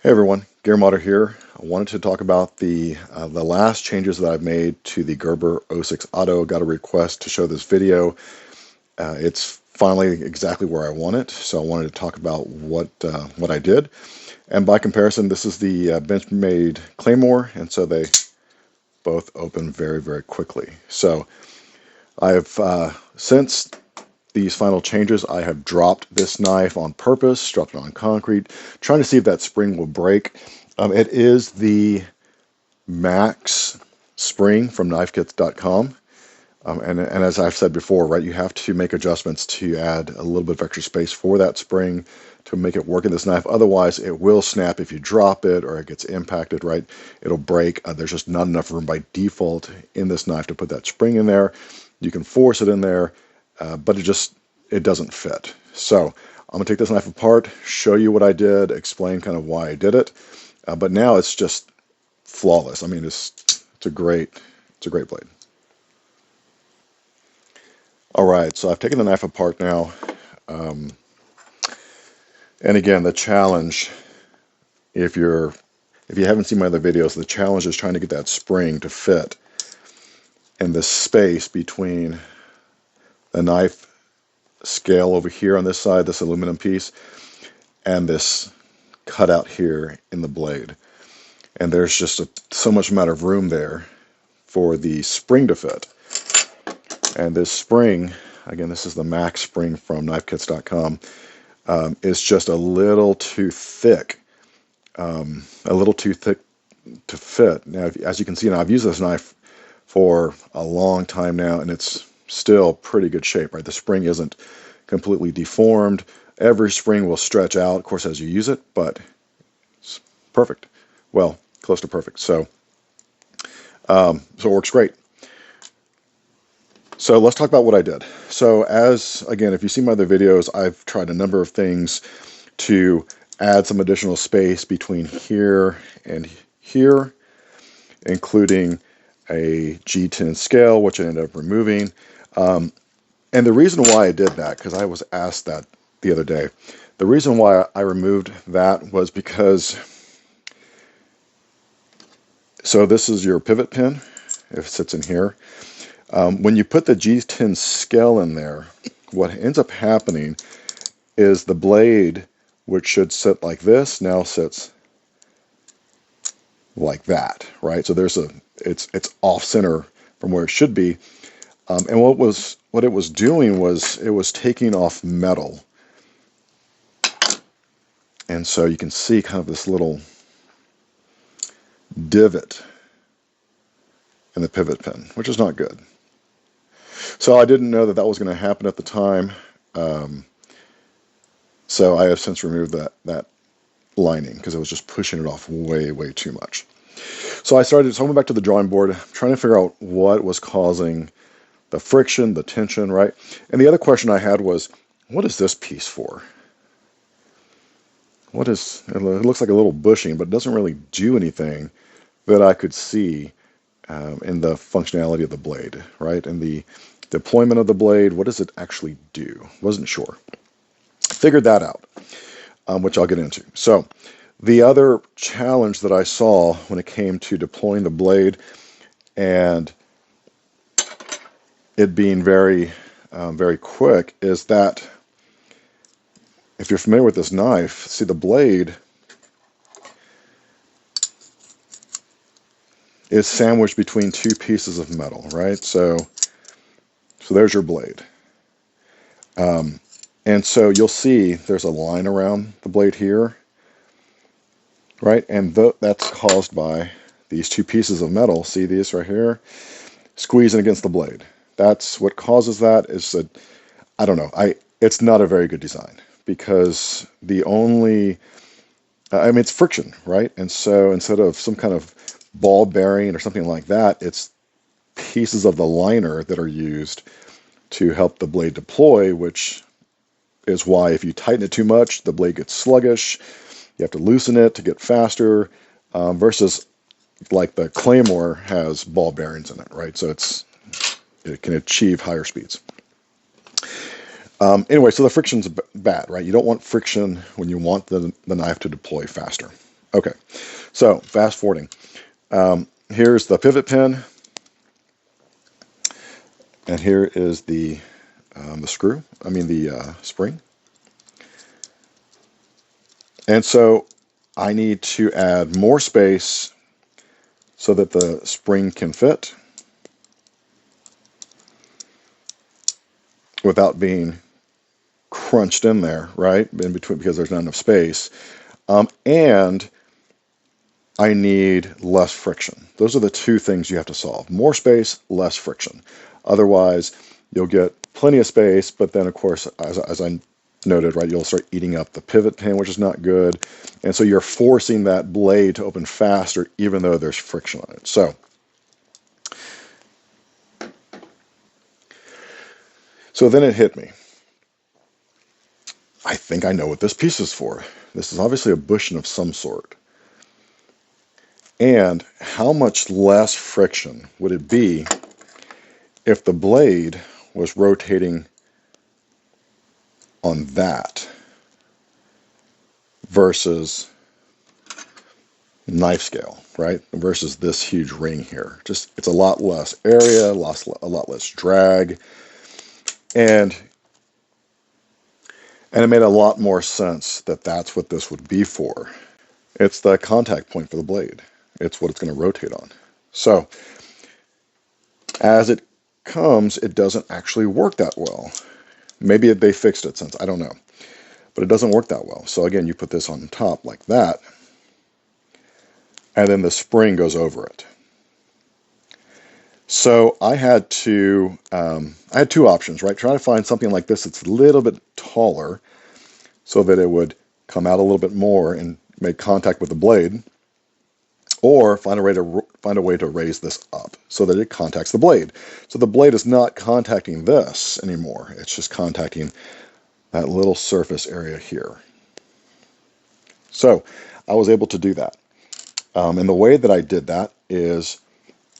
Hey everyone, Gerber here. I wanted to talk about the last changes that I've made to the Gerber 06 Auto. Got a request to show this video. It's finally exactly where I want it, so I wanted to talk about what I did. And by comparison, this is the Benchmade Claymore, and so they both open very quickly. So I've since these final changes, I have dropped this knife on purpose, dropped it on concrete, trying to see if that spring will break. It is the Max spring from knifekits.com. And as I've said before, right, you have to make adjustments to add a little bit of extra space for that spring to make it work in this knife. Otherwise, it will snap if you drop it or it gets impacted, right? It'll break. There's just not enough room by default in this knife to put that spring in there. You can force it in there, but it doesn't fit. So I'm gonna take this knife apart, show you what I did, explain kind of why I did it. But now it's just flawless. I mean, it's a great blade. All right, so I've taken the knife apart now, and again, the challenge, if you haven't seen my other videos, the challenge is trying to get that spring to fit in the space between the knife scale over here on this side, this aluminum piece, and this cutout here in the blade. And there's just so much amount of room there for the spring to fit. And this spring, again, this is the Max spring from knifekits.com, is just a little too thick, to fit. Now, as you can see, now I've used this knife for a long time now, and it's still pretty good shape, right? The spring isn't completely deformed. Every spring will stretch out, of course, as you use it, but it's perfect. Well, close to perfect. So it works great. So let's talk about what I did. So again, if you see my other videos, I've tried a number of things to add some additional space between here and here, including a G10 scale, which I ended up removing. And the reason why I did that, because I was asked that the other day, the reason why I removed that was because, so this is your pivot pin, if it sits in here. When you put the G10 scale in there, what ends up happening is the blade, which should sit like this, now sits like that, right? So it's off center from where it should be. And what it was doing was it was taking off metal. And so you can see kind of this little divot in the pivot pin, which is not good. So I didn't know that was going to happen at the time. So I have since removed that lining because it was just pushing it off way too much. So I went back to the drawing board, trying to figure out what was causing the friction, the tension, right? And the other question I had was, what is this piece for? It looks like a little bushing, but it doesn't really do anything that I could see in the functionality of the blade, right? And the deployment of the blade, what does it actually do? Wasn't sure. Figured that out, which I'll get into. So the other challenge that I saw when it came to deploying the blade and it being very quick is that if you're familiar with this knife, see the blade is sandwiched between two pieces of metal, right? So there's your blade. And so you'll see there's a line around the blade here, right? And that's caused by these two pieces of metal, see these right here, squeezing against the blade. That's what causes that. Is that, I don't know, it's not a very good design because it's friction, right? And so instead of some kind of ball bearing or something like that, it's pieces of the liner that are used to help the blade deploy, which is why if you tighten it too much, the blade gets sluggish. You have to loosen it to get faster, versus like the Claymore has ball bearings in it, right? So it can achieve higher speeds. Anyway, so the friction's bad, right? You don't want friction when you want the knife to deploy faster. Okay, so fast forwarding. Here's the pivot pin, and here is the screw. I mean the spring. And so I need to add more space so that the spring can fit without being crunched in there, right? In between, because there's not enough space. And I need less friction. Those are the two things you have to solve. More space, less friction. Otherwise, you'll get plenty of space, but then, of course, as I noted, right, you'll start eating up the pivot pin, which is not good. And so you're forcing that blade to open faster, even though there's friction on it. So then it hit me. I think I know what this piece is for. This is obviously a bushing of some sort. And how much less friction would it be if the blade was rotating on that versus knife scale, right? Versus this huge ring here. Just, it's a lot less area, a lot less drag, and it made a lot more sense that that's what this would be for. It's the contact point for the blade. It's what it's going to rotate on. So as it comes, it doesn't actually work that well. Maybe they fixed it since, I don't know. But it doesn't work that well. So again, you put this on top like that, and then the spring goes over it. So I had two options, right? Try to find something like this that's a little bit taller so that it would come out a little bit more and make contact with the blade, or find a way to raise this up so that it contacts the blade. So the blade is not contacting this anymore. It's just contacting that little surface area here. So I was able to do that. And the way that I did that is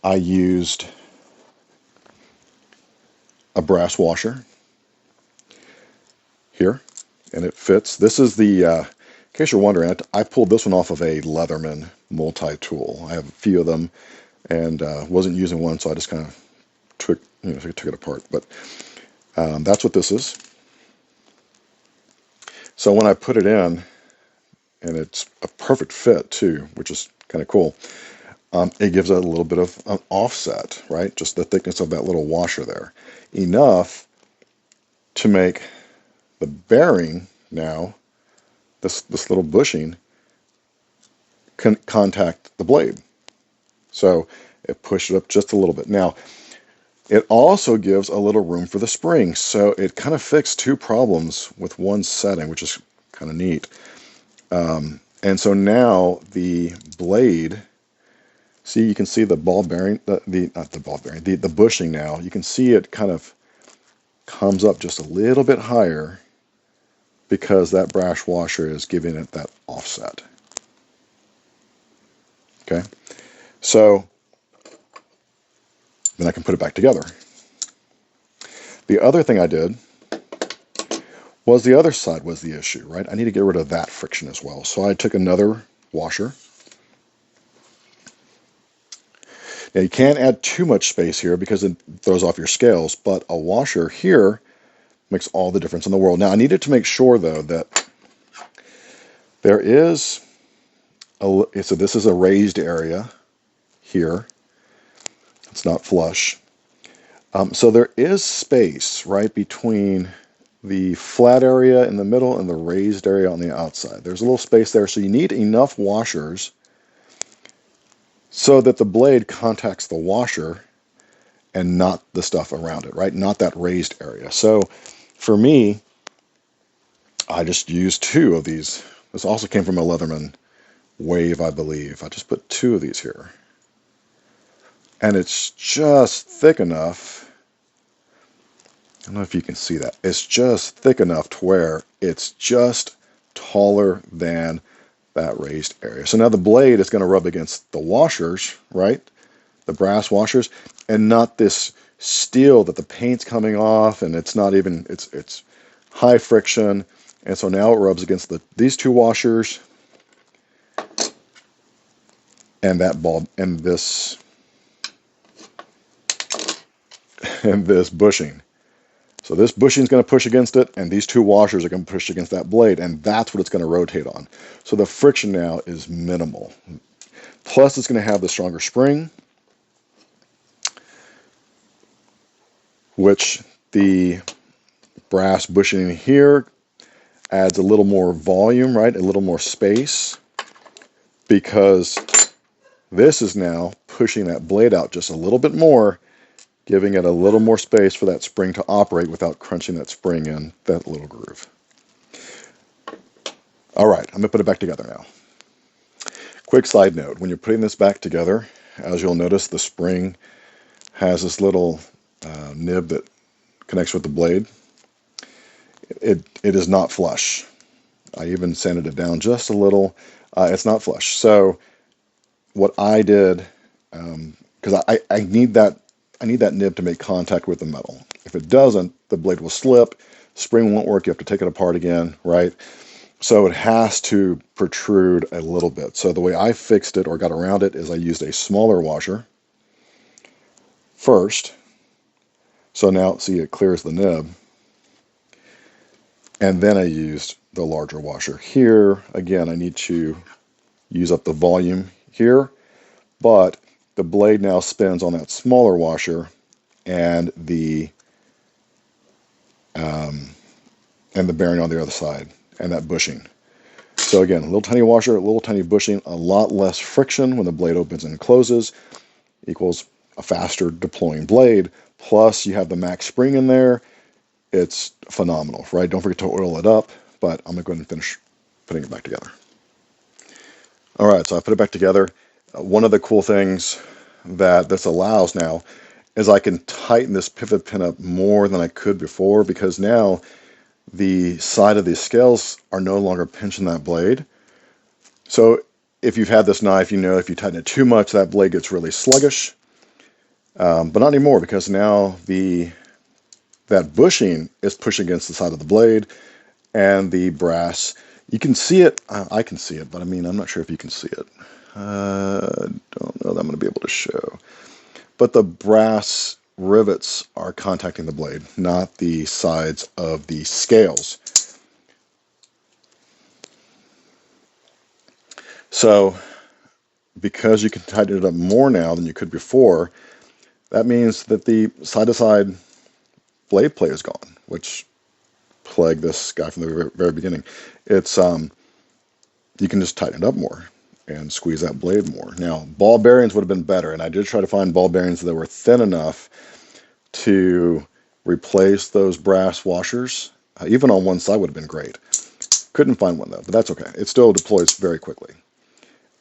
I used a brass washer here, and it fits. This is the, in case you're wondering, I pulled this one off of a Leatherman multi-tool. I have a few of them, and wasn't using one, so I just kind of took it apart. But that's what this is. So when I put it in, and it's a perfect fit too, which is kind of cool, it gives it a little bit of an offset, right? Just the thickness of that little washer there. Enough to make the bearing now, this little bushing, can contact the blade. So it pushed it up just a little bit. Now, it also gives a little room for the spring. So it kind of fixed two problems with one setting, which is kind of neat. And so now the blade, see, you can see the ball bearing, not the ball bearing, the bushing now. You can see it kind of comes up just a little bit higher because that brass washer is giving it that offset. Okay, so then I can put it back together. The other thing I did was the other side was the issue, right? I need to get rid of that friction as well. So I took another washer. Now you can't add too much space here because it throws off your scales, but a washer here makes all the difference in the world. Now I needed to make sure though that there is so this is a raised area here. It's not flush. So there is space right between the flat area in the middle and the raised area on the outside. There's a little space there, so you need enough washers so that the blade contacts the washer and not the stuff around it, right? Not that raised area. So for me, I just used two of these. This also came from a Leatherman Wave, I believe. I just put two of these here. And it's just thick enough. I don't know if you can see that. It's just thick enough to where it's just taller than that raised area. So now the blade is going to rub against the washers, right? The brass washers, and not this steel that the paint's coming off, and it's not even, it's high friction. And so now it rubs against these two washers, and that ball and this bushing. So this bushing is going to push against it, and these two washers are going to push against that blade, and that's what it's going to rotate on. So the friction now is minimal. Plus, it's going to have the stronger spring, which the brass bushing here adds a little more volume, right? A little more space, because this is now pushing that blade out just a little bit more, giving it a little more space for that spring to operate without crunching that spring in that little groove. All right, I'm going to put it back together now. Quick side note, when you're putting this back together, as you'll notice, the spring has this little nib that connects with the blade. It is not flush. I even sanded it down just a little. It's not flush. So what I did, because I need that nib to make contact with the metal. If it doesn't, the blade will slip, spring won't work, you have to take it apart again, right? So it has to protrude a little bit. So the way I fixed it or got around it is I used a smaller washer first. So now, see, it clears the nib. And then I used the larger washer. Here, again, I need to use up the volume here, but the blade now spins on that smaller washer, and the bearing on the other side, and that bushing. So again, a little tiny washer, a little tiny bushing, a lot less friction when the blade opens and closes, equals a faster deploying blade. Plus, you have the max spring in there. It's phenomenal, right? Don't forget to oil it up, but I'm going to go ahead and finish putting it back together. All right, so I put it back together. One of the cool things that this allows now is I can tighten this pivot pin up more than I could before, because now the side of these scales are no longer pinching that blade. So if you've had this knife, you know if you tighten it too much, that blade gets really sluggish. But not anymore, because now that bushing is pushing against the side of the blade, and the brass, you can see it. I can see it, but I mean, I'm not sure if you can see it. Don't know that I'm going to be able to show. But the brass rivets are contacting the blade, not the sides of the scales. So because you can tighten it up more now than you could before, that means that the side-to-side blade play is gone, which plagued this guy from the very beginning. It's you can just tighten it up more and squeeze that blade more. Now, ball bearings would have been better, and I did try to find ball bearings that were thin enough to replace those brass washers. Even on one side would have been great. Couldn't find one though, but that's okay. It still deploys very quickly.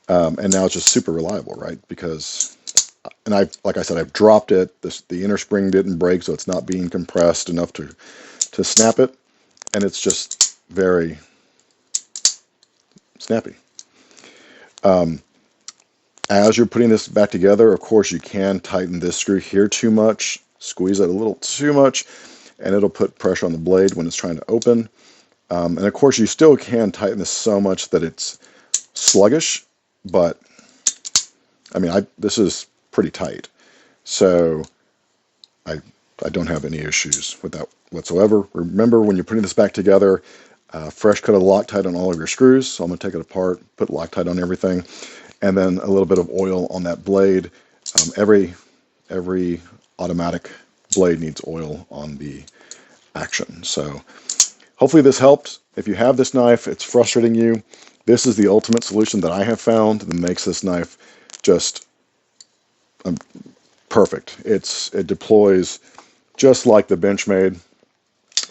And now it's just super reliable, right? Because, and like I said, I've dropped it. The inner spring didn't break, so it's not being compressed enough to snap it. And it's just very snappy. As you're putting this back together, of course, you can tighten this screw here too much, squeeze it a little too much, and it'll put pressure on the blade when it's trying to open. And of course, you still can tighten this so much that it's sluggish, but I mean, this is pretty tight, so I don't have any issues with that whatsoever. Remember, when you're putting this back together, fresh coat of Loctite on all of your screws. So I'm going to take it apart, put Loctite on everything, and then a little bit of oil on that blade. Every automatic blade needs oil on the action. So hopefully this helped. If you have this knife, it's frustrating you, this is the ultimate solution that I have found that makes this knife just perfect. It deploys just like the Benchmade.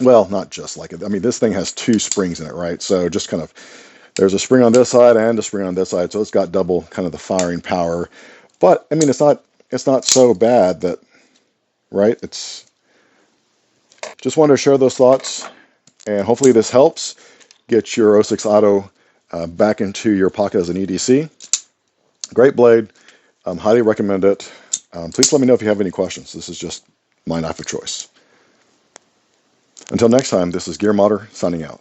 Well, not just like it. I mean, this thing has two springs in it, right? So just kind of, there's a spring on this side and a spring on this side, so it's got double kind of the firing power. But I mean, it's not so bad that, right? It's just wanted to share those thoughts, and hopefully this helps get your 06 Auto back into your pocket as an EDC. Great blade. Highly recommend it. Please let me know if you have any questions. This is just my knife of choice. Until next time, this is Gear Modder signing out.